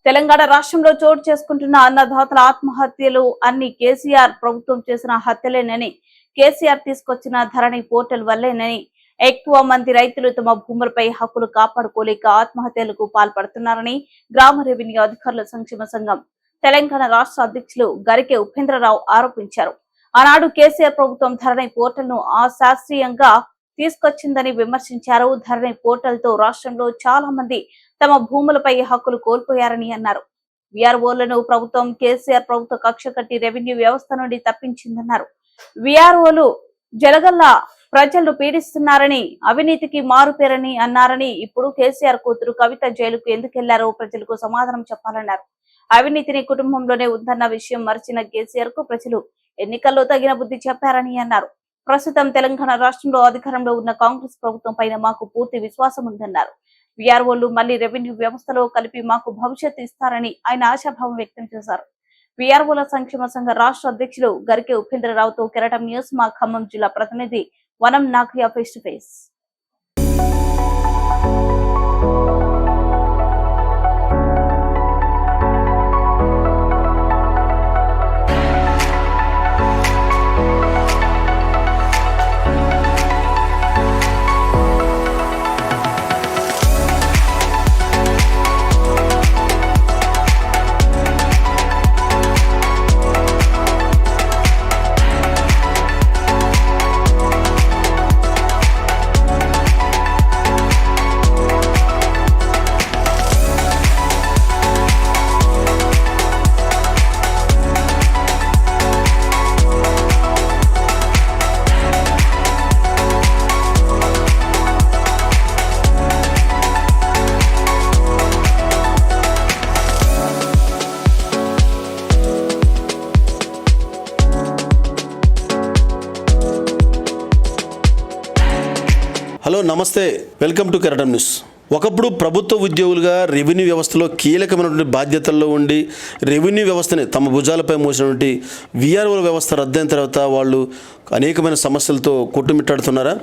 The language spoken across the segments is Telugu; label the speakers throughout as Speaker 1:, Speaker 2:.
Speaker 1: తెలంగాణ రాష్ట్రంలో చోటు చేసుకుంటున్న అన్నదాతల ఆత్మహత్యలు అన్ని కేసీఆర్ ప్రభుత్వం చేసిన హత్యలేనని, కేసీఆర్ తీసుకొచ్చిన ధరణి పోర్టల్ వల్లేనని, ఎక్కువ మంది రైతులు తమ భూములపై హక్కులు కాపాడుకోలేక ఆత్మహత్యలకు పాల్పడుతున్నారని గ్రామ రెవెన్యూ అధికారుల సంక్షేమ సంఘం తెలంగాణ రాష్ట్ర అధ్యక్షులు గరికె ఉపేంద్రరావు ఆరోపించారు. ఆనాడు కేసీఆర్ ప్రభుత్వం ధరణి పోర్టల్ ను అశాస్త్రీయంగా తీసుకొచ్చిందని విమర్శించారు. ధరణి పోర్టల్ తో రాష్ట్రంలో చాలా మంది తమ భూములపై హక్కులు కోల్పోయారని అన్నారు. విఆర్ఓలను ప్రభుత్వం కేసీఆర్ ప్రభుత్వ కక్ష కట్టి రెవెన్యూ వ్యవస్థ నుండి తప్పించిందన్నారు. విఆర్ఓలు జలగల్లా ప్రజలను పీడిస్తున్నారని, అవినీతికి మారుపేరని అన్నారని, ఇప్పుడు కేసీఆర్ కూతురు కవిత జైలుకు ఎందుకెళ్లారో ప్రజలకు సమాధానం చెప్పాలన్నారు. అవినీతిని కుటుంబంలోనే ఉందన్న విషయం మర్చిన కేసీఆర్ కు ప్రజలు ఎన్నికల్లో తగిన బుద్ధి చెప్పారని అన్నారు. ప్రస్తుతం తెలంగాణ రాష్ట్రంలో అధికారంలో ఉన్న కాంగ్రెస్ ప్రభుత్వం పైన మాకు పూర్తి విశ్వాసం ఉందన్నారు. విఆర్ఓలు మళ్లీ రెవెన్యూ వ్యవస్థలో కలిపి మాకు భవిష్యత్తు ఇస్తారని ఆయన ఆశాభావం వ్యక్తం చేశారు. విఆర్ఓల సంక్షేమ సంఘ రాష్ట్ర అధ్యక్షులు గరికె ఉపేంద్రరావుతో కెరటం న్యూస్ మా ఖమ్మం జిల్లా ప్రతినిధి Vanam Nagaiah face to face.
Speaker 2: Hello, నమస్తే, వెల్కమ్ టు కెరటం న్యూస్. ఒకప్పుడు ప్రభుత్వ ఉద్యోగులుగా రెవెన్యూ వ్యవస్థలో కీలకమైనటువంటి బాధ్యతల్లో ఉండి రెవెన్యూ వ్యవస్థని తమ భుజాలపై మోసినటువంటి విఆర్ఓల వ్యవస్థ రద్దయిన తర్వాత వాళ్ళు అనేకమైన సమస్యలతో కొట్టుమిట్టాడుతున్నారా?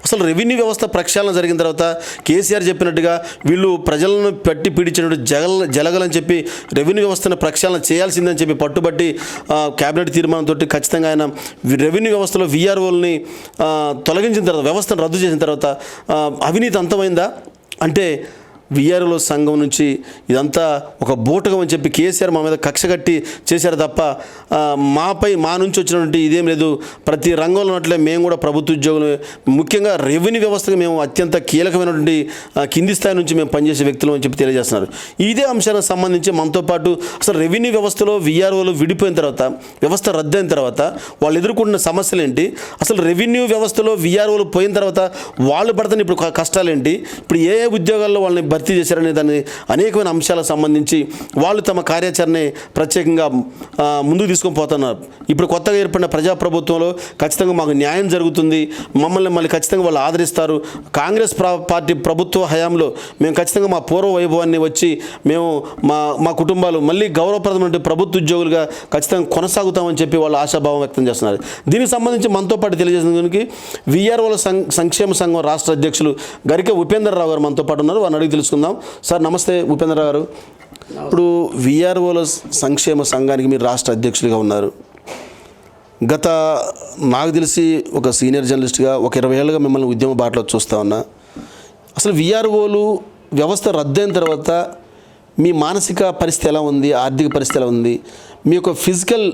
Speaker 2: అసలు రెవెన్యూ వ్యవస్థ ప్రక్షాళన జరిగిన తర్వాత కేసీఆర్ చెప్పినట్టుగా వీళ్ళు ప్రజలను పట్టి పీడించినట్టు జలగలని చెప్పి రెవెన్యూ వ్యవస్థను ప్రక్షాళన చేయాల్సిందని చెప్పి పట్టుబట్టి కేబినెట్ తీర్మానంతో ఖచ్చితంగా ఆయన రెవెన్యూ వ్యవస్థలో విఆర్ఓల్ని తొలగించిన తర్వాత, వ్యవస్థను రద్దు చేసిన తర్వాత అవినీతి అంతమైందా అంటే విఆర్ఓల సంఘం నుంచి ఇదంతా ఒక బూటకం అని చెప్పి కేసీఆర్ మా మీద కక్ష కట్టి చేశారు తప్ప మా నుంచి వచ్చినటువంటి ఇదేం లేదు. ప్రతి రంగంలో ఉన్నట్లే మేము కూడా ప్రభుత్వ ఉద్యోగులు, ముఖ్యంగా రెవెన్యూ వ్యవస్థకు మేము అత్యంత కీలకమైనటువంటి కింది స్థాయి నుంచి మేము పనిచేసే వ్యక్తులు అని చెప్పి తెలియజేస్తున్నారు. ఇదే అంశానికి సంబంధించి మనతో పాటు అసలు రెవెన్యూ వ్యవస్థలో విఆర్ఓలు విడిపోయిన తర్వాత, వ్యవస్థ రద్దయిన తర్వాత వాళ్ళు ఎదుర్కొంటున్న సమస్యలు ఏంటి, అసలు రెవెన్యూ వ్యవస్థలో విఆర్ఓలు పోయిన తర్వాత వాళ్ళు పడుతున్న ఇప్పుడు కష్టాలేంటి, ఇప్పుడు ఏ ఉద్యోగాల్లో వాళ్ళని భర్తీ చేశారనే దాన్ని అనేకమైన అంశాలకు సంబంధించి వాళ్ళు తమ కార్యాచరణ ప్రత్యేకంగా ముందుకు తీసుకొని పోతున్నారు. ఇప్పుడు కొత్తగా ఏర్పడిన ప్రజాప్రభుత్వంలో ఖచ్చితంగా మాకు న్యాయం జరుగుతుంది, మళ్ళీ ఖచ్చితంగా వాళ్ళు ఆదరిస్తారు. కాంగ్రెస్ పార్టీ ప్రభుత్వ హయాంలో మేము ఖచ్చితంగా మా పూర్వ వైభవాన్ని వచ్చి మేము మా కుటుంబాలు మళ్ళీ గౌరవప్రదమైన ప్రభుత్వ ఉద్యోగులుగా ఖచ్చితంగా కొనసాగుతామని చెప్పి వాళ్ళు ఆశాభావం వ్యక్తం చేస్తున్నారు. దీనికి సంబంధించి మనతో పాటు తెలియజేసిన విఆర్ఓల సంక్షేమ సంఘం రాష్ట్ర అధ్యక్షులు గరికె ఉపేంద్రరావు గారు మనతో పాటు ఉన్నారు. వారిని అడిగి తెలుసుకుందాం. సార్ నమస్తే ఉపేంద్రరావు గారు. ఇప్పుడు విఆర్ఓల సంక్షేమ సంఘానికి మీరు రాష్ట్ర అధ్యక్షులుగా ఉన్నారు. నాకు తెలిసి ఒక సీనియర్ జర్నలిస్ట్గా ఒక 20 ఏళ్ళుగా మిమ్మల్ని ఉద్యమ బాటలో చూస్తూ ఉన్నా. అసలు విఆర్ఓలు వ్యవస్థ రద్దయిన తర్వాత మీ మానసిక పరిస్థితి ఎలా ఉంది, ఆర్థిక పరిస్థితి ఎలా ఉంది, మీ యొక్క ఫిజికల్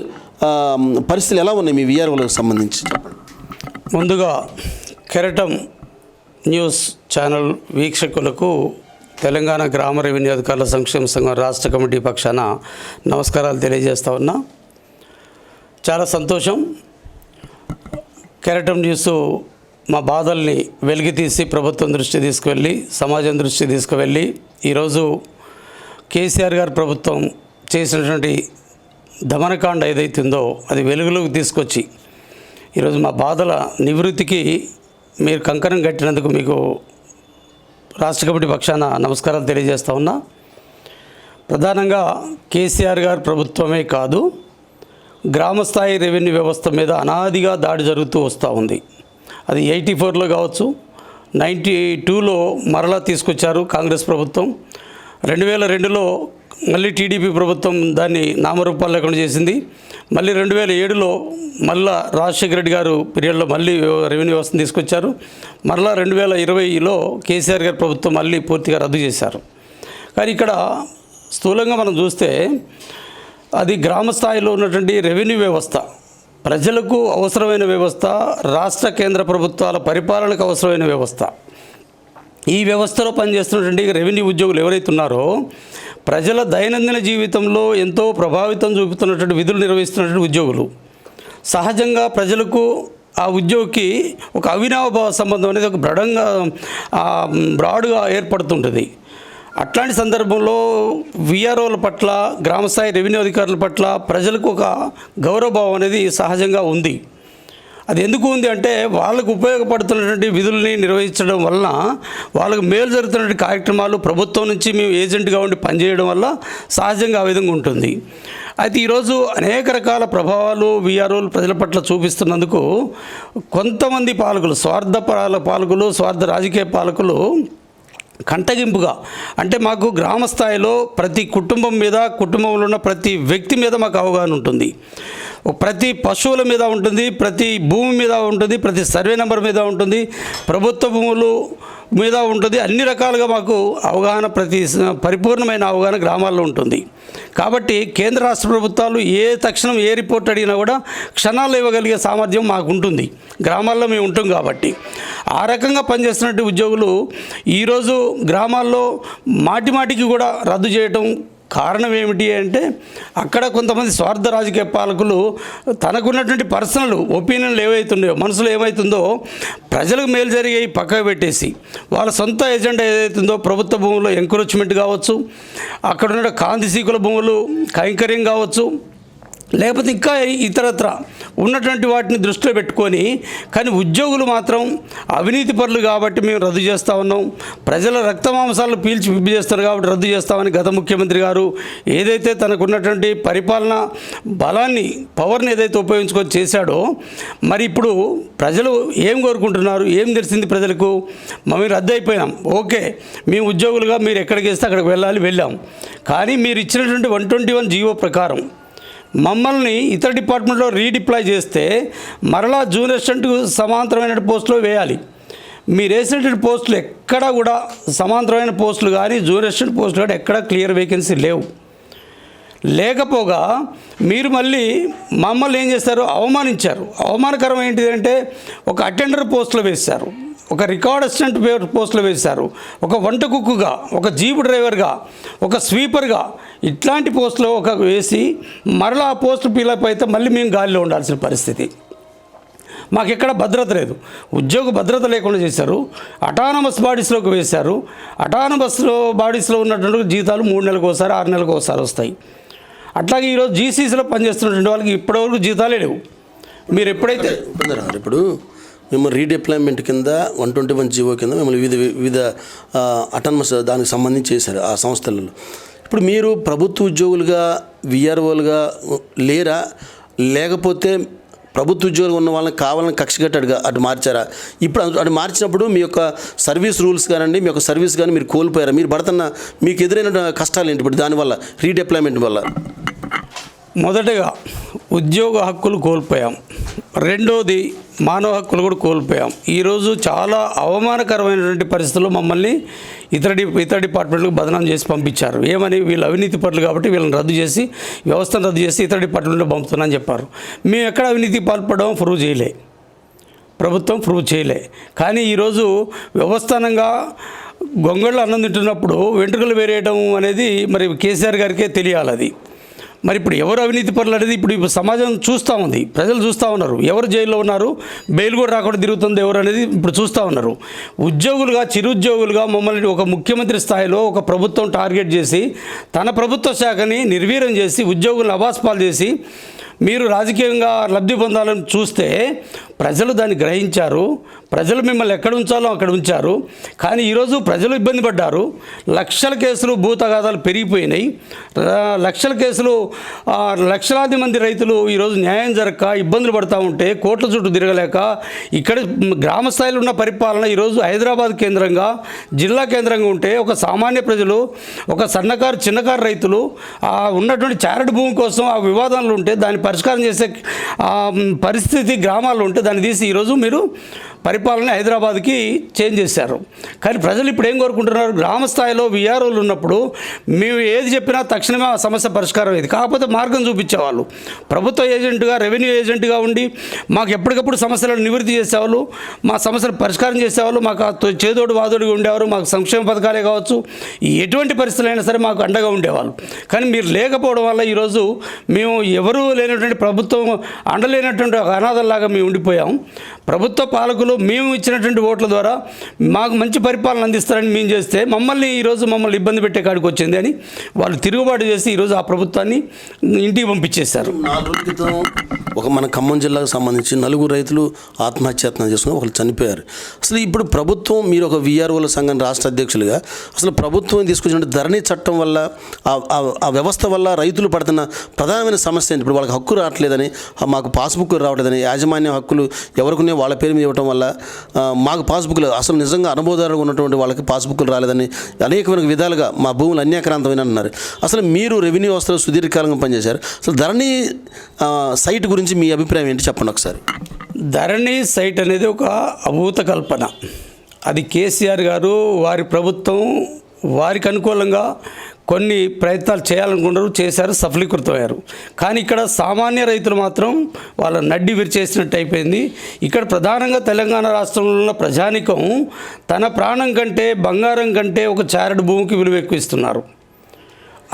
Speaker 2: పరిస్థితులు ఎలా ఉన్నాయి మీ విఆర్ఓలకు సంబంధించి చెప్పండి.
Speaker 3: ముందుగా కెరటం న్యూస్ ఛానల్ వీక్షకులకు తెలంగాణ గ్రామ రెవెన్యూ అధికారుల సంక్షేమ సంఘం రాష్ట్ర కమిటీ పక్షాన నమస్కారాలు తెలియజేస్తా ఉన్నా. చాలా సంతోషం. కెరటం న్యూస్ మా బాధల్ని వెలికితీసి ప్రభుత్వం దృష్టి తీసుకువెళ్ళి, సమాజం దృష్టి తీసుకువెళ్ళి ఈరోజు కేసీఆర్ గారి ప్రభుత్వం చేసినటువంటి దమనకాండ ఏదైతుందో అది వెలుగులోకి తీసుకొచ్చి ఈరోజు మా బాధల నివృత్తికి మీరు కంకణం కట్టినందుకు మీకు రాష్ట్ర కమిటీ పక్షాన నమస్కారాలు తెలియజేస్తా ఉన్నా. ప్రధానంగా కేసీఆర్ గారి ప్రభుత్వమే కాదు, గ్రామస్థాయి రెవెన్యూ వ్యవస్థ మీద అనాదిగా దాడి జరుగుతూ వస్తూ ఉంది. అది 84లో కావచ్చు, 92లో మరలా తీసుకొచ్చారు కాంగ్రెస్ ప్రభుత్వం. 2002లో మళ్ళీ టీడీపీ ప్రభుత్వం దాన్ని నామరూపాలు లేకుండా చేసింది. మళ్ళీ 2007లో మళ్ళా రాజశేఖర రెడ్డి గారు పీరియడ్లో మళ్ళీ రెవెన్యూ వ్యవస్థను తీసుకొచ్చారు. మరలా 2020లో కేసీఆర్ గారి ప్రభుత్వం మళ్ళీ పూర్తిగా రద్దు చేశారు. కానీ ఇక్కడ స్థూలంగా మనం చూస్తే అది గ్రామ స్థాయిలో ఉన్నటువంటి రెవెన్యూ వ్యవస్థ, ప్రజలకు అవసరమైన వ్యవస్థ, రాష్ట్ర కేంద్ర ప్రభుత్వాల పరిపాలనకు అవసరమైన వ్యవస్థ. ఈ వ్యవస్థలో పనిచేస్తున్నటువంటి రెవెన్యూ ఉద్యోగులు ఎవరైతే ఉన్నారో ప్రజల దైనందిన జీవితంలో ఎంతో ప్రభావితం చూపుతున్నటువంటి విధులు నిర్వహిస్తున్నటువంటి ఉద్యోగులు. సహజంగా ప్రజలకు ఆ ఉద్యోగికి ఒక అవినాభావ సంబంధం అనేది ఒక బ్రాడ్గా ఏర్పడుతుంటుంది. అట్లాంటి సందర్భంలో విఆర్ఓల పట్ల, గ్రామస్థాయి రెవెన్యూ అధికారుల పట్ల ప్రజలకు ఒక గౌరవభావం అనేది సహజంగా ఉంది. అది ఎందుకు ఉంది అంటే వాళ్ళకు ఉపయోగపడుతున్నటువంటి విధుల్ని నిర్వహించడం వలన, వాళ్ళకు మేలు జరుగుతున్నటువంటి కార్యక్రమాలు ప్రభుత్వం నుంచి మేము ఏజెంట్గా ఉండి పనిచేయడం వల్ల సహజంగా ఆ విధంగా ఉంటుంది. అయితే ఈరోజు అనేక రకాల ప్రభావాలు విఆర్ఓలు ప్రజల పట్ల చూపిస్తున్నందుకు కొంతమంది పాలకులు, స్వార్థ పాలకులు, స్వార్థ రాజకీయ పాలకులు కంటగింపుగా, అంటే మాకు గ్రామ స్థాయిలో ప్రతి కుటుంబం మీద, కుటుంబంలో ఉన్న ప్రతి వ్యక్తి మీద మాకు అవగాహన ఉంటుంది, ప్రతి పశువుల మీద ఉంటుంది, ప్రతి భూమి మీద ఉంటుంది, ప్రతి సర్వే నెంబర్ మీద ఉంటుంది, ప్రభుత్వ భూములు మీద ఉంటుంది. అన్ని రకాలుగా మాకు అవగాహన, పరిపూర్ణమైన అవగాహన గ్రామాల్లో ఉంటుంది. కాబట్టి కేంద్ర రాష్ట్ర ప్రభుత్వాలు తక్షణం ఏ రిపోర్ట్ అడిగినా కూడా క్షణాల్లో ఇవ్వగలిగే సామర్థ్యం మాకు ఉంటుంది. గ్రామాల్లో మేము ఉంటాం కాబట్టి ఆ రకంగా పనిచేస్తున్నట్టు ఉద్యోగులు ఈరోజు గ్రామాల్లో మాటిమాటికి కూడా రద్దు చేయటం కారణం ఏమిటి అంటే, అక్కడ కొంతమంది స్వార్థ రాజకీయ పాలకులు తనకున్నటువంటి పర్సనల్ ఒపీనియన్లు ఏవైతున్నాయో, మనసులో ఏమవుతుందో ప్రజలకు మేలు జరిగే పక్కకు పెట్టేసి వాళ్ళ సొంత ఎజెండా ఏదైతుందో, ప్రభుత్వ భూముల్లో ఎంక్రోచ్మెంట్ కావచ్చు, అక్కడ ఉన్న కాంతిసీకుల భూములు కైంకర్యం కావచ్చు, లేకపోతే ఇంకా ఇతరత్ర ఉన్నటువంటి వాటిని దృష్టిలో పెట్టుకొని, కానీ ఉద్యోగులు మాత్రం అవినీతి పరులు కాబట్టి మేము రద్దు చేస్తూ ఉన్నాం, ప్రజల రక్తమాంసాలను పీల్చి పిప్పి చేస్తారు కాబట్టి రద్దు చేస్తామని గత ముఖ్యమంత్రి గారు ఏదైతే తనకున్నటువంటి పరిపాలన బలాన్ని, పవర్ని ఏదైతే ఉపయోగించుకొని చేశాడో, మరి ఇప్పుడు ప్రజలు ఏం కోరుకుంటున్నారు, ఏం తెలిసింది ప్రజలకు? మేము రద్దు అయిపోయినాం, ఓకే, మేము ఉద్యోగులుగా మీరు ఎక్కడికి వేస్తే అక్కడికి వెళ్ళాం, కానీ మీరు ఇచ్చినటువంటి 121 జీవో ప్రకారం మమ్మల్ని ఇతర డిపార్ట్మెంట్లో రీడిప్లాయ్ చేస్తే మరలా జూనియర్ అసిస్టెంట్కు సమాంతరమైన పోస్టులో వేయాలి. మీరు వేసినటువంటి పోస్టులు ఎక్కడా కూడా సమాంతరమైన పోస్టులు కానీ, జూనియర్ అసిస్టెంట్ పోస్టులు కానీ ఎక్కడా క్లియర్ వేకెన్సీ లేకపోగా మీరు మళ్ళీ మమ్మల్ని ఏం చేస్తారు? అవమానించారు. అవమానకరం ఏంటిదంటే, ఒక అటెండర్ పోస్టులో వేశారు, ఒక రికార్డ్ అసిస్టెంట్ పోస్టులో వేశారు, ఒక వంట కుక్కుగా, ఒక జీప్ డ్రైవర్గా, ఒక స్వీపర్గా, ఇట్లాంటి పోస్టులో వేసి మరలా ఆ పోస్టు ఫిలప్ అయితే మళ్ళీ మేము గాలిలో ఉండాల్సిన పరిస్థితి. మాకు ఎక్కడ భద్రత లేదు, ఉద్యోగ భద్రత లేకుండా చేశారు. అటానమస్ బాడీస్లోకి వేశారు. అటానమస్ బాడీస్లో ఉన్నటువంటి జీతాలు 3 నెలలకు ఒకసారి, 6 నెలలకు ఒకసారి వస్తాయి. అట్లాగే ఈరోజు జీసీసీలో పనిచేస్తున్నటువంటి వాళ్ళకి ఇప్పటివరకు జీతాలే లేవు. మీరు ఎప్పుడైతే
Speaker 2: ఇప్పుడు మిమ్మల్ని రీడిప్లాయ్మెంట్ కింద 121 జీవో కింద మిమ్మల్ని వివిధ అటానమస్ దానికి సంబంధించి చేశారు ఆ సంస్థలలో. ఇప్పుడు మీరు ప్రభుత్వ ఉద్యోగులుగా, విఆర్ఓలుగా లేరా, లేకపోతే ప్రభుత్వ ఉద్యోగులు ఉన్న వాళ్ళని కావాలని కక్షగట్టడిగా అటు మార్చారా? ఇప్పుడు అటు మార్చినప్పుడు మీ యొక్క సర్వీస్ రూల్స్ కానివ్వండి, మీ యొక్క సర్వీస్ కానీ మీరు కోల్పోయారా? మీరు పడుతున్న మీకు ఎదురైన కష్టాలు ఏంటి ఇప్పుడు దానివల్ల, రీడిప్లాయ్మెంట్ వల్ల?
Speaker 3: మొదటగా ఉద్యోగ హక్కులు కోల్పోయాం, రెండోది మానవ హక్కులు కూడా కోల్పోయాం. ఈరోజు చాలా అవమానకరమైనటువంటి పరిస్థితుల్లో మమ్మల్ని ఇతర డిపార్ట్మెంట్లకు బదనాం చేసి పంపించారు. ఏమని? వీళ్ళు అవినీతి పరులు కాబట్టి వీళ్ళని రద్దు చేసి, వ్యవస్థను రద్దు చేసి ఇతర డిపార్ట్మెంట్లో పంపుతున్నామని చెప్పారు. మేము ఎక్కడ అవినీతి పాల్పడడం ప్రూవ్ చేయలే, ప్రభుత్వం ప్రూవ్ చేయలే. కానీ ఈరోజు వ్యవస్థానంగా గొంగళ్ళు అన్నం తింటున్నప్పుడు వెంట్రుకలు వేరేయడం అనేది మరి కేసీఆర్ గారికే తెలియాలి. అది మరి ఇప్పుడు ఎవరు అవినీతి పరులు అనేది ఇప్పుడు సమాజం చూస్తూ ఉంది, ప్రజలు చూస్తూ ఉన్నారు. ఎవరు జైల్లో ఉన్నారు, బెయిల్ కూడా రాకుండా తిరుగుతుంది ఎవరు అనేది ఇప్పుడు చూస్తూ ఉన్నారు. ఉద్యోగులుగా, చిరుద్యోగులుగా మమ్మల్ని ఒక ముఖ్యమంత్రి స్థాయిలో ఒక ప్రభుత్వం టార్గెట్ చేసి తన ప్రభుత్వ శాఖని నిర్వీర్యం చేసి, ఉద్యోగులను అబాస్పాలు చేసి మీరు రాజకీయంగా లబ్ధి పొందాలని చూస్తే ప్రజలు దాన్ని గ్రహించారు. ప్రజలు మిమ్మల్ని ఎక్కడ ఉంచాలో అక్కడ ఉంచారు. కానీ ఈరోజు ప్రజలు ఇబ్బంది పడ్డారు. లక్షల కేసులు భూ తగాదాలు పెరిగిపోయినాయి. లక్షల కేసులు, లక్షలాది మంది రైతులు ఈరోజు న్యాయం జరగక ఇబ్బందులు పడుతూ ఉంటే కోట్ల చుట్టూ తిరగలేక ఇక్కడ గ్రామ స్థాయిలో ఉన్న పరిపాలన ఈరోజు హైదరాబాద్ కేంద్రంగా, జిల్లా కేంద్రంగా ఉంటే ఒక సామాన్య ప్రజలు, ఒక సన్నకారు చిన్నకారు రైతులు ఉన్నటువంటి చారటి భూమి కోసం ఆ వివాదాలు ఉంటే దాన్ని పరిష్కారం చేసే పరిస్థితి గ్రామాల్లో ఉంటే దాన్ని తీసి ఈరోజు మీరు పరిపాలన హైదరాబాద్కి చేంజ్ చేశారు. కానీ ప్రజలు ఇప్పుడు ఏం కోరుకుంటున్నారు? గ్రామ స్థాయిలో విఆర్ఓలు ఉన్నప్పుడు మేము ఏది చెప్పినా తక్షణమే ఆ సమస్య పరిష్కారం అయ్యేది. కాకపోతే మార్గం చూపించేవాళ్ళు. ప్రభుత్వ ఏజెంట్గా, రెవెన్యూ ఏజెంట్గా ఉండి మాకు ఎప్పటికప్పుడు సమస్యలను నివృత్తి చేసేవాళ్ళు, మా సమస్యలు పరిష్కారం చేసేవాళ్ళు, మాకు చేదోడు వాదోడుగా ఉండేవారు. మాకు సంక్షేమ పథకాలే కావచ్చు, ఎటువంటి పరిస్థితులైనా సరే మాకు అండగా ఉండేవాళ్ళు. కానీ మీరు లేకపోవడం వల్ల ఈరోజు మేము ఎవరూ లేనటువంటి, ప్రభుత్వం అండలేనటువంటి ఒక అనాథల్లాగా మేము ఉండిపోయాం. ప్రభుత్వ పాలకులు మేము ఇచ్చినటువంటి ఓట్ల ద్వారా మాకు మంచి పరిపాలన అందిస్తారని మేము చేస్తే మమ్మల్ని ఇబ్బంది పెట్టే కాడికి వచ్చింది అని వాళ్ళు తిరుగుబాటు చేసి ఈరోజు ఆ ప్రభుత్వాన్ని ఇంటికి పంపించేశారు.
Speaker 2: 4 రోజుల క్రితం మన ఖమ్మం జిల్లాకు సంబంధించి 4 రైతులు ఆత్మహత్యాయత్నం చేసుకుని ఒకరు చనిపోయారు. అసలు ఇప్పుడు ప్రభుత్వం, మీరు ఒక విఆర్ఓల సంఘం రాష్ట్ర అధ్యక్షులుగా, అసలు ప్రభుత్వం తీసుకొచ్చిన ధరణి చట్టం వల్ల, ఆ వ్యవస్థ వల్ల రైతులు పడుతున్న ప్రధానమైన సమస్య ఏంటి? ఇప్పుడు వాళ్ళకి హక్కు రావట్లేదని, మాకు పాస్బుక్ రావట్లేదని, యాజమాన్య హక్కులు ఎవరికి వాళ్ళ పేరు మీద ఇవ్వడం వల్ల మాకు పాస్బుక్లు, అసలు నిజంగా అనుభవదారుగా ఉన్నటువంటి వాళ్ళకి పాస్బుక్లు రాలేదని అనేకమైన విధాలుగా మా భూములు అన్యాక్రాంతమైన అన్నారు. అసలు మీరు రెవెన్యూ వ్యవస్థలో సుదీర్ఘకాలంగా పనిచేశారు. అసలు ధరణి సైట్ గురించి మీ అభిప్రాయం ఏంటి చెప్పండి ఒకసారి.
Speaker 3: ధరణి సైట్ అనేది ఒక అభూత కల్పన. అది కేసీఆర్ గారు, వారి ప్రభుత్వం వారికి అనుకూలంగా కొన్ని ప్రయత్నాలు చేయాలనుకున్నారు, చేశారు, సఫలీకృతమయ్యారు. కానీ ఇక్కడ సామాన్య రైతులు మాత్రం వాళ్ళ నడ్డి విరిచేసినట్టు అయిపోయింది. ఇక్కడ ప్రధానంగా తెలంగాణ రాష్ట్రంలో ఉన్న ప్రజానికం తన ప్రాణం కంటే, బంగారం కంటే ఒక చారడు భూమికి విలువ ఎక్కువ ఇస్తున్నారు.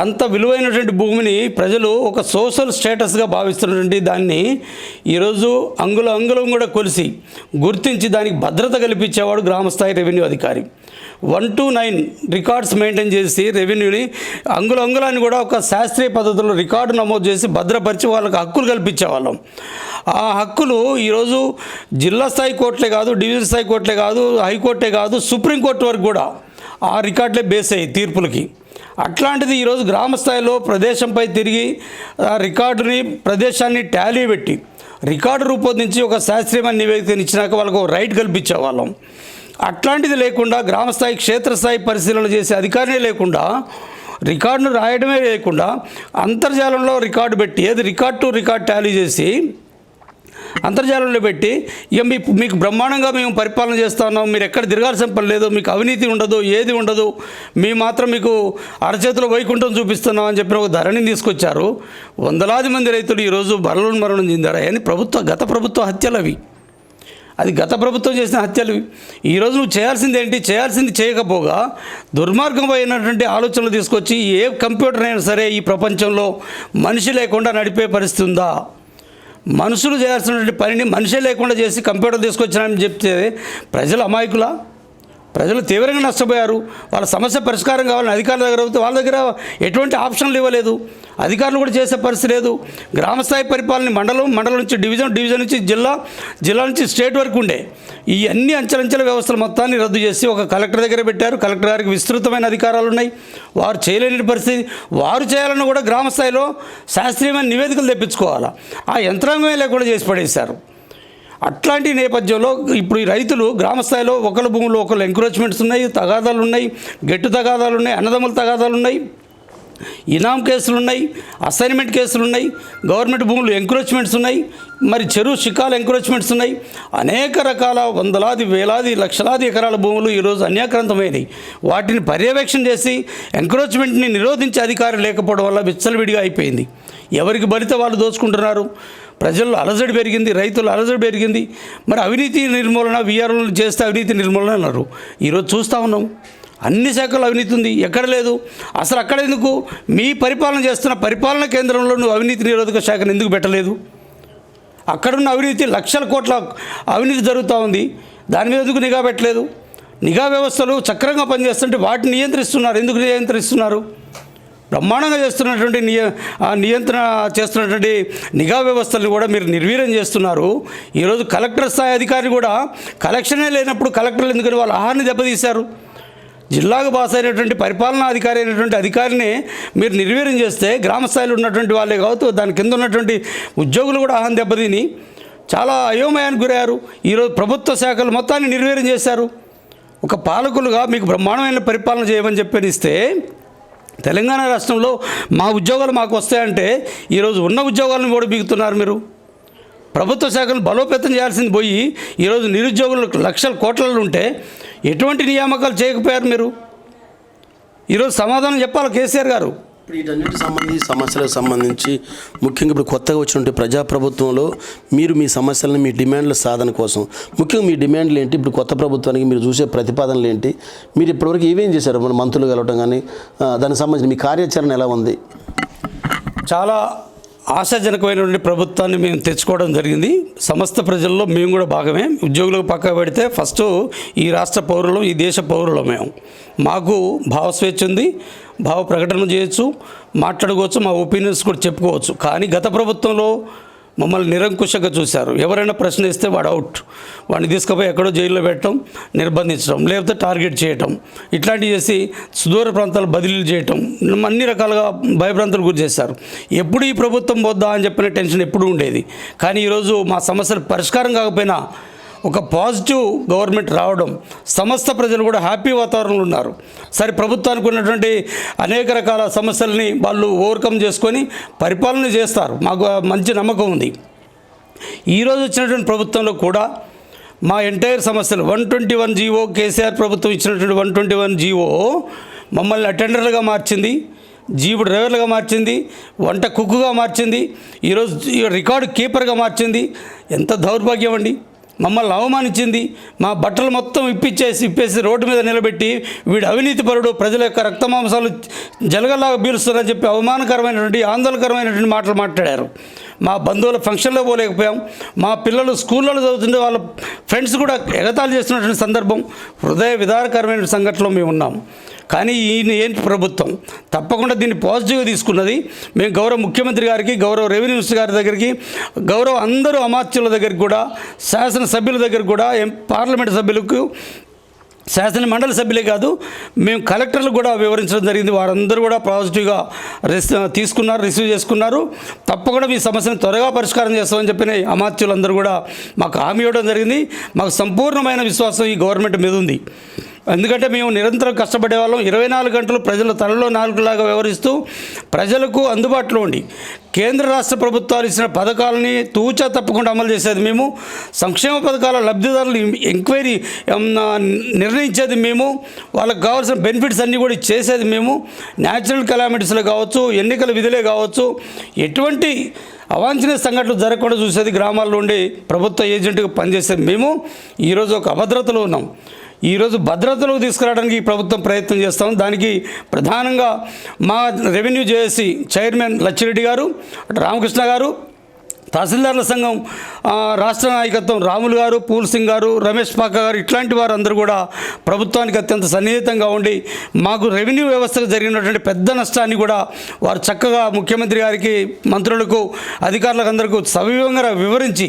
Speaker 3: అంత విలువైనటువంటి భూమిని ప్రజలు ఒక సోషల్ స్టేటస్గా భావిస్తున్నటువంటి దాన్ని ఈరోజు అంగుళం కూడా కొలిసి గుర్తించి దానికి భద్రత కల్పించేవాడు గ్రామస్థాయి రెవెన్యూ అధికారి. 1 to 9 రికార్డ్స్ మెయింటైన్ చేసి రెవెన్యూని అంగుళాన్ని కూడా ఒక శాస్త్రీయ పద్ధతిలో రికార్డు నమోదు చేసి భద్రపరిచి వాళ్ళకి హక్కులు కల్పించేవాళ్ళం. ఆ హక్కులు ఈరోజు జిల్లా స్థాయి కోర్టులే కాదు, డివిజన్ స్థాయి కోర్టులే కాదు, హైకోర్టే కాదు, సుప్రీంకోర్టు వరకు కూడా ఆ రికార్డులే బేస్ అయ్యాయి తీర్పులకి. అట్లాంటిది ఈరోజు గ్రామ స్థాయిలో ప్రదేశంపై తిరిగి ఆ రికార్డుని, ప్రదేశాన్ని టాలీ పెట్టి రికార్డు రూపొందించి ఒక శాస్త్రీయమైన నివేదికను ఇచ్చినాక వాళ్ళకు రైట్ కల్పించేవాళ్ళం. అట్లాంటిది లేకుండా గ్రామస్థాయి, క్షేత్రస్థాయి పరిశీలన చేసే అధికారమే లేకుండా, రికార్డును రాయడమే లేకుండా అంతర్జాలంలో రికార్డు పెట్టి, ఏది రికార్డ్ టు రికార్డ్ టాలీ చేసి అంతర్జాలంలో పెట్టి ఇక మీకు బ్రహ్మాండంగా మేము పరిపాలన చేస్తూ ఉన్నాం, మీరు ఎక్కడ తిరగాల్సిన పని లేదు, మీకు అవినీతి ఉండదు, ఏది ఉండదు, మేము మాత్రం మీకు అరచేతిలో వైకుంఠం చూపిస్తున్నాం అని చెప్పిన ఒక ధరణిని తీసుకొచ్చారు. వందలాది మంది రైతులు ఈరోజు మరణం చెందారు. అని గత ప్రభుత్వ హత్యలు అవి. అది గత ప్రభుత్వం చేసిన హత్యలు. ఈరోజు నువ్వు చేయాల్సింది ఏంటి? చేయాల్సింది చేయకపోగా దుర్మార్గమైనటువంటి ఆలోచనలు తీసుకొచ్చి ఏ కంప్యూటర్ అయినా సరే ఈ ప్రపంచంలో మనిషి లేకుండా నడిపే పరిస్థితి ఉందా? మనుషులు చేయాల్సినటువంటి పనిని మనిషే లేకుండా చేసి కంప్యూటర్ తీసుకొచ్చానని చెప్తే ప్రజలు అమాయకులా? ప్రజలు తీవ్రంగా నష్టపోయారు. వాళ్ళ సమస్య పరిష్కారం కావాలని అధికారుల దగ్గర అవుతే వాళ్ళ దగ్గర ఎటువంటి ఆప్షన్లు ఇవ్వలేదు. అధికారులు కూడా చేసే పరిస్థితి లేదు. గ్రామస్థాయి పరిపాలన మండలం నుంచి డివిజన్ నుంచి జిల్లా నుంచి స్టేట్ వరకు ఉండే ఈ అన్ని అంచెలంచెల వ్యవస్థల మొత్తాన్ని రద్దు చేసి ఒక కలెక్టర్ దగ్గర పెట్టారు. కలెక్టర్ గారికి విస్తృతమైన అధికారాలు ఉన్నాయి. వారు చేయలేని పరిస్థితి. వారు చేయాలన్నా కూడా గ్రామస్థాయిలో శాస్త్రీయమైన నివేదికలు తెప్పించుకోవాలా, ఆ యంత్రాంగమే లేకుండా చేసి పడేశారు. అట్లాంటి నేపథ్యంలో ఇప్పుడు ఈ రైతులు గ్రామస్థాయిలో ఒకళ్ళ భూములు ఒకళ్ళు ఎంక్రోచ్మెంట్స్ ఉన్నాయి, తగాదాలు ఉన్నాయి, గెట్టు తగాదాలు ఉన్నాయి, అన్నదమ్ముల తగాదాలు ఉన్నాయి, ఇనాం కేసులు ఉన్నాయి, అసైన్మెంట్ కేసులు ఉన్నాయి, గవర్నమెంట్ భూములు ఎంక్రోచ్మెంట్స్ ఉన్నాయి, మరి చెరువు శిఖాలు ఎంక్రోచ్మెంట్స్ ఉన్నాయి. అనేక రకాల వందలాది, వేలాది, లక్షలాది ఎకరాల భూములు ఈరోజు అన్యాక్రాంతమైనవి. వాటిని పర్యవేక్షణ చేసి ఎంక్రోచ్మెంట్ని నిరోధించే అధికారం లేకపోవడం వల్ల విచ్చలవిడిగా అయిపోయింది. ఎవరికి బలితే వాళ్ళు దోచుకుంటున్నారు. ప్రజల్లో అలజడి పెరిగింది, రైతులు అలజడి పెరిగింది. మరి అవినీతి నిర్మూలన, వీఆర్ఓలు చేస్తే అవినీతి నిర్మూలన అన్నారు. ఈరోజు చూస్తూ ఉన్నాం అన్ని శాఖల్లో అవినీతి ఉంది, ఎక్కడ లేదు. అసలు అక్కడ ఎందుకు మీ పరిపాలన చేస్తున్న పరిపాలన కేంద్రంలో నువ్వు అవినీతి నిరోధక శాఖను ఎందుకు పెట్టలేదు? అక్కడున్న అవినీతి, లక్షల కోట్ల అవినీతి జరుగుతూ ఉంది, దాని మీద ఎందుకు నిఘా పెట్టలేదు? నిఘా వ్యవస్థలు చక్రంగా పనిచేస్తుంటే వాటిని నియంత్రిస్తున్నారు. ఎందుకు నియంత్రిస్తున్నారు? బ్రహ్మాండంగా చేస్తున్నటువంటి నియంత్రణ చేస్తున్నటువంటి నిఘా వ్యవస్థలను కూడా మీరు నిర్వీర్యం చేస్తున్నారు. ఈరోజు కలెక్టర్ స్థాయి అధికారిని కూడా కలెక్షనే లేనప్పుడు కలెక్టర్లు ఎందుకని వాళ్ళ ఆహారాన్ని దెబ్బతీశారు? జిల్లాకు బాస్ అయినటువంటి పరిపాలనా అధికారి అయినటువంటి అధికారిని మీరు నిర్వీర్యం చేస్తే గ్రామ స్థాయిలో ఉన్నటువంటి వాళ్ళే కావచ్చు, దాని కింద ఉన్నటువంటి ఉద్యోగులు కూడా ఆహారం దెబ్బతిని చాలా అయోమయానికి గురయ్యారు. ఈరోజు ప్రభుత్వ శాఖలు మొత్తాన్ని నిర్వీర్యం చేశారు. ఒక పాలకులుగా మీకు బ్రహ్మాండమైన పరిపాలన చేయమని చెప్పనిస్తే తెలంగాణ రాష్ట్రంలో మా ఉద్యోగాలు మాకు వస్తాయంటే ఈరోజు ఉన్న ఉద్యోగాలను కూడా బిగుతున్నారు. మీరు ప్రభుత్వ శాఖలను బలోపేతం చేయాల్సింది పోయి ఈరోజు నిరుద్యోగులు లక్షల కోట్లలో ఉంటే ఎటువంటి నియామకాలు చేయకపోయారు మీరు? ఈరోజు సమాధానం చెప్పాలి కేసీఆర్ గారు.
Speaker 2: ఇప్పుడు వీటన్నిటి సమస్యలకు సంబంధించి ముఖ్యంగా ఇప్పుడు కొత్తగా వచ్చినటువంటి ప్రజాప్రభుత్వంలో మీరు మీ సమస్యలను, మీ డిమాండ్ల సాధన కోసం ముఖ్యంగా మీ డిమాండ్లు ఏంటి? ఇప్పుడు కొత్త ప్రభుత్వానికి మీరు చూసే ప్రతిపాదనలు ఏంటి? మీరు ఇప్పటివరకు ఏమేం చేశారు? మన మంత్రులు కలవటం కానీ దానికి సంబంధించి మీ కార్యాచరణ ఎలా ఉంది?
Speaker 3: చాలా ఆశాజనకమైనటువంటి ప్రభుత్వాన్ని మేము తెచ్చుకోవడం జరిగింది. సమస్త ప్రజల్లో మేము కూడా భాగమే. ఉద్యోగులకు పక్క పెడితే ఫస్ట్ ఈ రాష్ట్ర పౌరులు, ఈ దేశ పౌరులు మేము. మాకు భావస్వేచ్ఛ ఉంది, భావ ప్రకటన చేయొచ్చు, మాట్లాడుకోవచ్చు, మా ఒపీనియన్స్ కూడా చెప్పుకోవచ్చు. కానీ గత ప్రభుత్వంలో మమ్మల్ని నిరంకుశంగా చూశారు. ఎవరైనా ప్రశ్న ఇస్తే వాడు అవుట్, వాడిని తీసుకుపోయి ఎక్కడో జైల్లో పెట్టడం, నిర్బంధించడం, లేకపోతే టార్గెట్ చేయటం, ఇట్లాంటివి చేసి సుదూర ప్రాంతాలు బదిలీలు చేయటం, అన్ని రకాలుగా భయభ్రాంతులు గురి చేశారు. ఎప్పుడు ఈ ప్రభుత్వం పోద్దా అని చెప్పిన టెన్షన్ ఎప్పుడు ఉండేది. కానీ ఈరోజు మా సమస్యలు పరిష్కారం కాకపోయినా ఒక పాజిటివ్ గవర్నమెంట్ రావడం, సమస్త ప్రజలు కూడా హ్యాపీ వాతావరణంలో ఉన్నారు. సరే, ప్రభుత్వానికి ఉన్నటువంటి అనేక రకాల సమస్యల్ని వాళ్ళు ఓవర్కమ్ చేసుకొని పరిపాలన చేస్తారు, మాకు మంచి నమ్మకం ఉంది. ఈరోజు వచ్చినటువంటి ప్రభుత్వంలో కూడా మా ఎంటైర్ సమస్యలు 121 జీవో, కేసీఆర్ ప్రభుత్వం ఇచ్చినటువంటి 121 జీవో మమ్మల్ని అటెండర్లుగా మార్చింది, జీపు డ్రైవర్లుగా మార్చింది, వంట కుక్కుగా మార్చింది, ఈరోజు రికార్డు కీపర్గా మార్చింది. ఎంత దౌర్భాగ్యం అండి! మమ్మల్ని అవమానించింది. మా బట్టలు మొత్తం ఇప్పేసి రోడ్డు మీద నిలబెట్టి వీడు అవినీతిపరుడు, ప్రజల యొక్క రక్తమాంసాలు జలగల్లాగా పీలుస్తున్నారని చెప్పి అవమానకరమైనటువంటి, ఆందోళనకరమైనటువంటి మాటలు మాట్లాడారు. మా బంధువుల ఫంక్షన్లో పోలేకపోయాం. మా పిల్లలు స్కూళ్ళలో చదువుతుంటే వాళ్ళ ఫ్రెండ్స్ కూడా ఎగతాళి చేస్తున్నటువంటి సందర్భం, హృదయ విదారకరమైన సంఘటనలో మేము ఉన్నాం. కానీ ఈయన ఏంటి ప్రభుత్వం తప్పకుండా దీన్ని పాజిటివ్గా తీసుకున్నది. మేము గౌరవ ముఖ్యమంత్రి గారికి, గౌరవ రెవెన్యూ మినిస్టర్ గారి దగ్గరికి, గౌరవ అందరూ అమాత్యుల దగ్గరికి కూడా, శాసనసభ్యుల దగ్గరికి కూడా, పార్లమెంటు సభ్యులకు, శాసన మండలి సభ్యులే కాదు, మేము కలెక్టర్లు కూడా వివరించడం జరిగింది. వారందరూ కూడా పాజిటివ్గా రిసీవ్ చేసుకున్నారు. తప్పకుండా మీ సమస్యను త్వరగా పరిష్కారం చేస్తామని చెప్పిన అమాత్యులందరూ కూడా మాకు హామీ ఇవ్వడం జరిగింది. మాకు సంపూర్ణమైన విశ్వాసం ఈ గవర్నమెంట్ మీద ఉంది. ఎందుకంటే మేము నిరంతరం కష్టపడే వాళ్ళం. 24 గంటలు ప్రజల తలలో నాలుగులాగా వ్యవహరిస్తూ ప్రజలకు అందుబాటులో ఉండి కేంద్ర రాష్ట్ర ప్రభుత్వాలు ఇచ్చిన పథకాలని తూచా తప్పకుండా అమలు చేసేది మేము. సంక్షేమ పథకాల లబ్ధిదారులు ఎంక్వైరీ నిర్ణయించేది మేము. వాళ్ళకు కావాల్సిన బెనిఫిట్స్ అన్నీ కూడా చేసేది మేము. న్యాచురల్ కెలామిటీస్లో కావచ్చు, ఎన్నికల విధులే కావచ్చు, ఎటువంటి అవాంఛనీయ సంఘటనలు జరగకుండా చూసేది గ్రామాల్లో ఉండి ప్రభుత్వ ఏజెంట్గా పనిచేసేది మేము. ఈరోజు ఒక అభద్రతలో ఉన్నాం. ఈరోజు భద్రతలోకి తీసుకురావడానికి ఈ ప్రభుత్వం ప్రయత్నం చేస్తాం. దానికి ప్రధానంగా మా రెవెన్యూ జేఏసీ చైర్మన్ లచ్చిరెడ్డి గారు, రామకృష్ణ గారు, తహసీల్దార్ల సంఘం రాష్ట్ర నాయకత్వం రాములు గారు, పూల్ సింగ్ గారు, రమేష్ పాక గారు, ఇట్లాంటి వారందరూ కూడా ప్రభుత్వానికి అత్యంత సన్నిహితంగా ఉండి మాకు రెవెన్యూ వ్యవస్థకు జరిగినటువంటి పెద్ద నష్టాన్ని కూడా వారు చక్కగా ముఖ్యమంత్రి గారికి, మంత్రులకు, అధికారులకు అందరికీ సవివరంగా వివరించి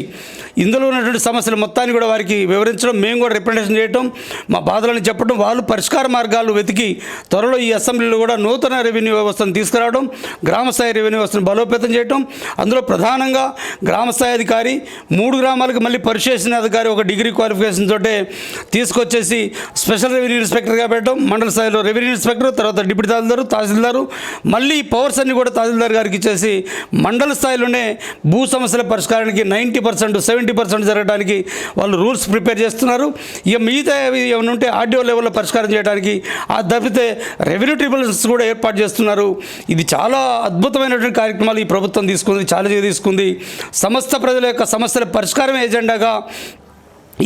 Speaker 3: ఇందులో ఉన్నటువంటి సమస్యలు మొత్తాన్ని కూడా వారికి వివరించడం, మేము కూడా రిప్రజెంటేషన్ చేయటం, మా బాధలను చెప్పడం, వాళ్ళు పరిష్కార మార్గాలు వెతికి త్వరలో ఈ అసెంబ్లీలో కూడా నూతన రెవెన్యూ వ్యవస్థను తీసుకురావడం, గ్రామస్థాయి రెవెన్యూ వ్యవస్థను బలోపేతం చేయటం. అందులో ప్రధానంగా గ్రామస్థాయి అధికారి, 3 గ్రామాలకు మళ్ళీ పరిశీలన అధికారి ఒక డిగ్రీ క్వాలిఫికేషన్ తోటే తీసుకొచ్చేసి స్పెషల్ రెవెన్యూ ఇన్స్పెక్టర్గా పెట్టడం, మండల స్థాయిలో రెవెన్యూ ఇన్స్పెక్టర్, తర్వాత డిప్యూటీ తహసీల్దారు, మళ్ళీ పవర్స్ అన్ని కూడా తహసీల్దార్ గారికి ఇచ్చేసి మండల స్థాయిలోనే భూ సమస్యల పరిష్కారానికి 90%, 70% జరగడానికి వాళ్ళు రూల్స్ ప్రిపేర్ చేస్తున్నారు. ఇక మిగతా ఏమైనా ఉంటే ఆర్డీఓ లెవెల్లో పరిష్కారం చేయడానికి, ఆ తప్పితే రెవెన్యూ ట్రిబ్యునల్స్ కూడా ఏర్పాటు చేస్తున్నారు. ఇది చాలా అద్భుతమైనటువంటి కార్యక్రమాలు ఈ ప్రభుత్వం తీసుకుంది, ఛాలెంజ్గా తీసుకుంది. సమస్త ప్రజల యొక్క సమస్యల పరిష్కారం ఎజెండాగా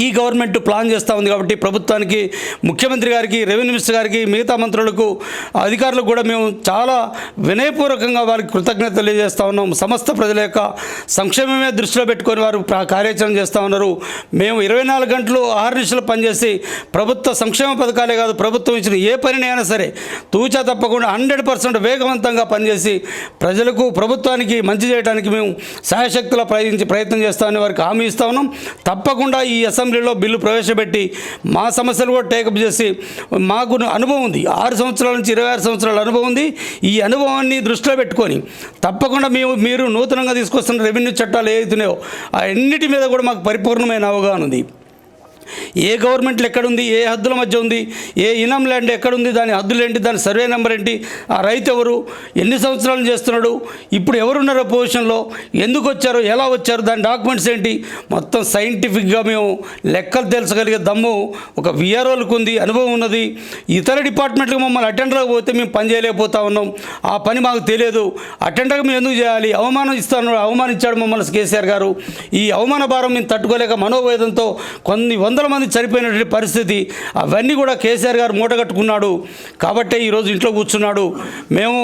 Speaker 3: ఈ గవర్నమెంట్ ప్లాన్ చేస్తూ ఉంది. కాబట్టి ప్రభుత్వానికి, ముఖ్యమంత్రి గారికి, రెవెన్యూ మినిస్టర్ గారికి, మిగతా మంత్రులకు, అధికారులకు కూడా మేము చాలా వినయపూర్వకంగా వారికి కృతజ్ఞతలు తెలియజేస్తూ ఉన్నాం. సమస్త ప్రజల యొక్క సంక్షేమమే దృష్టిలో పెట్టుకొని వారు కార్యాచరణ చేస్తూ ఉన్నారు. మేము 24 గంటలు 6 నిమిషాలు పనిచేసి ప్రభుత్వ సంక్షేమ పథకాలే కాదు, ప్రభుత్వం ఇచ్చిన ఏ పనినైనా సరే తూచా తప్పకుండా 100% వేగవంతంగా పనిచేసి ప్రజలకు, ప్రభుత్వానికి మంచి చేయడానికి మేము శాయశక్తుల ప్రయత్నం చేస్తామని వారికి హామీ ఇస్తా ఉన్నాం. తప్పకుండా ఈ అసెంబ్లీలో బిల్లు ప్రవేశపెట్టి మా సమస్యలు కూడా టేకప్ చేసి, మాకు అనుభవం ఉంది, 6 సంవత్సరాల నుంచి 26 సంవత్సరాల అనుభవం ఉంది. ఈ అనుభవాన్ని దృష్టిలో పెట్టుకొని తప్పకుండా మీరు నూతనంగా తీసుకొస్తున్న రెవెన్యూ చట్టాలు ఏవైతున్నాయో అన్నిటి మీద కూడా మాకు పరిపూర్ణమైన అవగాహన ఉంది. ఏ గవర్నమెంట్లు ఎక్కడుంది, ఏ హద్దుల మధ్య ఉంది, ఏ ఇనం ల్యాండ్ ఎక్కడుంది, దాని హద్దులు ఏంటి, దాని సర్వే నెంబర్ ఏంటి, ఆ రైతు ఎవరు, ఎన్ని సంవత్సరాలు చేస్తున్నాడు, ఇప్పుడు ఎవరున్నారో పొజిషన్లో, ఎందుకు వచ్చారు, ఎలా వచ్చారు, దాని డాక్యుమెంట్స్ ఏంటి, మొత్తం సైంటిఫిక్గా మేము లెక్కలు తెలుసగలిగే దమ్ము ఒక విఆర్ఓలకు ఉంది, అనుభవం ఉన్నది. ఇతర డిపార్ట్మెంట్లకు మమ్మల్ని అటెండర్గా పోతే మేము పని చేయలేకపోతా ఉన్నాం. ఆ పని మాకు తెలియదు. అటెండర్గా మేము ఎందుకు చేయాలి, అవమానించాడు మమ్మల్ని కేసీఆర్ గారు. ఈ అవమాన భారం మేము తట్టుకోలేక మనోవేదంతో కొన్ని వందల మంది చనిపోయినటువంటి పరిస్థితి, అవన్నీ కూడా కేసీఆర్ గారు మూటగట్టుకున్నాడు. కాబట్టే ఈరోజు ఇంట్లో కూర్చున్నాడు. మేము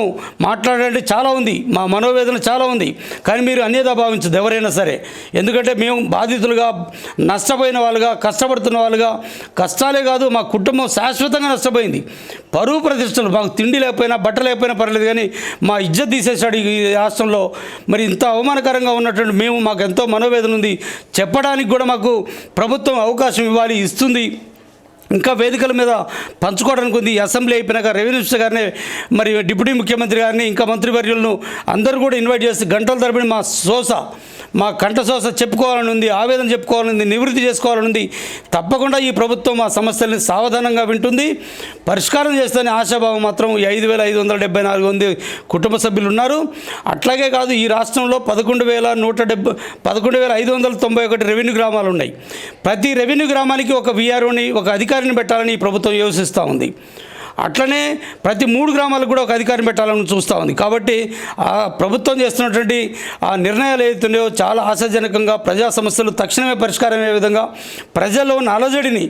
Speaker 3: మాట్లాడాలంటే చాలా ఉంది, మా మనోవేదన చాలా ఉంది. కానీ మీరు అన్యదా భావించదు ఎవరైనా సరే. ఎందుకంటే మేము బాధితులుగా, నష్టపోయిన వాళ్ళుగా, కష్టపడుతున్న వాళ్ళుగా, కష్టాలే కాదు మా కుటుంబం శాశ్వతంగా నష్టపోయింది. పరువు ప్రతిష్టలు, మాకు తిండి లేకపోయినా, బట్ట లేకపోయినా పర్లేదు, కానీ మా ఇజ్జత్ తీసేశాడు ఈ రాష్ట్రంలో. మరి ఇంత అవమానకరంగా ఉన్నటువంటి మేము, మాకు ఎంతో మనోవేదన ఉంది. చెప్పడానికి కూడా మాకు ప్రభుత్వం అవకాశం ఇవ్వాలి, ఇస్తుంది. ఇంకా వేదికల మీద పంచుకోవడానికి ఉంది. అసెంబ్లీ అయిపోయినాక రెవెన్యూ మినిస్టర్ గారిని, మరి డిప్యూటీ ముఖ్యమంత్రి గారిని, ఇంకా మంత్రివర్యులను అందరూ కూడా ఇన్వైట్ చేసి గంటల తరబడి మా కంఠశోస చెప్పుకోవాలని ఉంది, ఆవేదన చెప్పుకోవాలని ఉంది, నివృత్తి చేసుకోవాలని ఉంది. తప్పకుండా ఈ ప్రభుత్వం మా సమస్యల్ని సావధానంగా వింటుంది, పరిష్కారం చేస్తేనే ఆశాభావం మాత్రం 5,574 మంది కుటుంబ సభ్యులు ఉన్నారు. అట్లాగే కాదు, ఈ రాష్ట్రంలో 11,591 రెవెన్యూ గ్రామాలు ఉన్నాయి. ప్రతి రెవెన్యూ గ్రామానికి ఒక విఆర్ఓని, ఒక అధికారిని పెట్టాలని ఈ ప్రభుత్వం యోచిస్తూ ఉంది. అట్లనే ప్రతి 3 గ్రామాలకు కూడా ఒక అధికారిని పెట్టాలని చూస్తూ ఉంది. కాబట్టి ఆ ప్రభుత్వం చేస్తున్నటువంటి ఆ నిర్ణయాలు ఏవైతున్నాయో చాలా ఆశాజనకంగా, ప్రజా సమస్యలు తక్షణమే పరిష్కారం అయ్యే విధంగా, ప్రజల్లో ఉన్న అలజడిని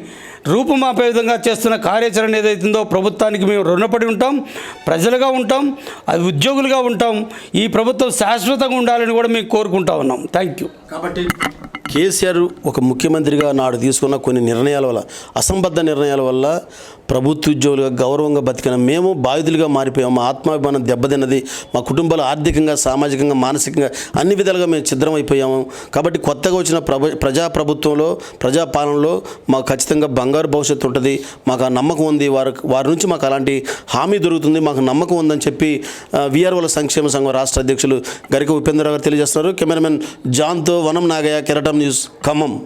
Speaker 3: రూపుమాపే విధంగా చేస్తున్న కార్యాచరణ ఏదైతుందో ప్రభుత్వానికి మేము రుణపడి ఉంటాం. ప్రజలుగా ఉంటాం, అది ఉద్యోగులుగా ఉంటాం. ఈ ప్రభుత్వం శాశ్వతంగా ఉండాలని కూడా మేము కోరుకుంటా ఉన్నాం. Thank you.
Speaker 2: కాబట్టి కేసీఆర్ ఒక ముఖ్యమంత్రిగా నాడు తీసుకున్న కొన్ని నిర్ణయాల వల్ల, అసంబద్ధ నిర్ణయాల వల్ల ప్రభుత్వ ఉద్యోగులుగా గౌరవంగా బతికిన మేము బాధితులుగా మారిపోయాము. మా ఆత్మాభిమానం దెబ్బతిన్నది. మా కుటుంబాలు ఆర్థికంగా, సామాజికంగా, మానసికంగా అన్ని విధాలుగా మేము ఛిద్రమైపోయాము. కాబట్టి కొత్తగా వచ్చిన ప్రజాప్రభుత్వంలో, ప్రజాపాలనలో మాకు ఖచ్చితంగా బంగారు భవిష్యత్తు ఉంటుంది. మాకు ఆ నమ్మకం ఉంది. వారి నుంచి మాకు అలాంటి హామీ దొరుకుతుంది, మాకు నమ్మకం ఉందని చెప్పి విఆర్ఓల సంక్షేమ సంఘం రాష్ట్ర అధ్యక్షులు గరిక ఉపేంద్రరావు గారు తెలియజేస్తున్నారు. కెమెరామెన్ జాన్తో వనం నాగయ్య, కెరటం న్యూస్, ఖమ్మం.